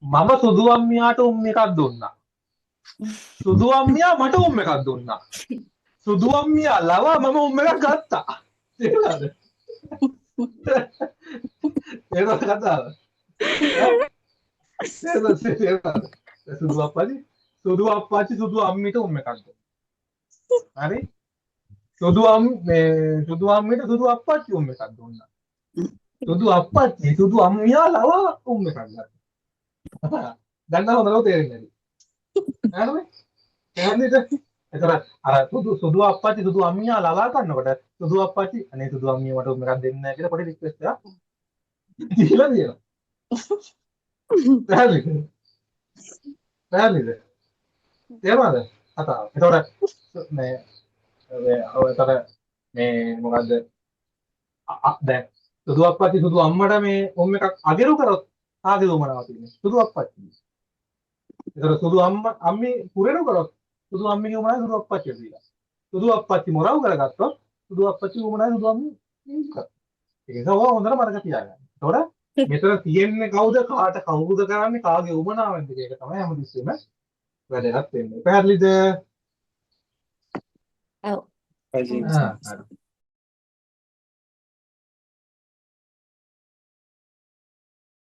මම සුදු අම්මියාට එකක් දුන්නා. සුදු අම්මියා මට එකක් දුන්නා. සුදු අම්මියා ලවා මම එකක් ගත්තා. තේරුණාද? ඒක කතාව. තේරුණාද? සුදු අප්පච්චි සුදු අම්මිට එකක් දුන්නා. හරි? සුදු අම්මිට සුදු අප්පච්චි එකක් දුන්නා. සුදු අප්පච්චි සුදු අම්මියා ලවා එකක් ගත්තා. දැන් නම් හොඳට තේරෙන්නේ නැති. හරිද? එතන අර සුදු අප්පච්චි සුදු අම්මියා ලවා ගන්නකොට සුදු අප්පච්චි අනේ සුදු අම්මියා මට එකක් දෙන්න නැහැ කියලා පොඩි රික්වෙස්ට් එකක් දීලා තියෙනවා. පැහැදිලිද? තේරුණාද? කතාව. එතකොට මේ මොකද්ද? දැන් සුදු අප්පච්චි සුදු අම්මට මේ එකක් අගිරු කරොත් ආගේ උමනාව තියෙන්නේ. සුදු අප්පච්චි. එතකොට සුදු අම්මි පුරේරු කරොත් සුදු අම්මිගේ උමනාව සුදු අප්පච්චි දීලා. සුදු අප්පච්චි මොරව් කරගත්තොත් සුදු අප්පච්චි උමනාව සුදු අම්මි දීලා. ඒක හොඳට මතක තියාගන්න. එතකොට මෙතන තියෙන්නේ කවුද කාට කවුරුද කරන්නේ කාගේ උමනාවෙන්ද කියන එක තමයි හැමතිස්සෙම වැදගත් වෙන්නේ. පැහැදිලිද? ඔව්. හරි.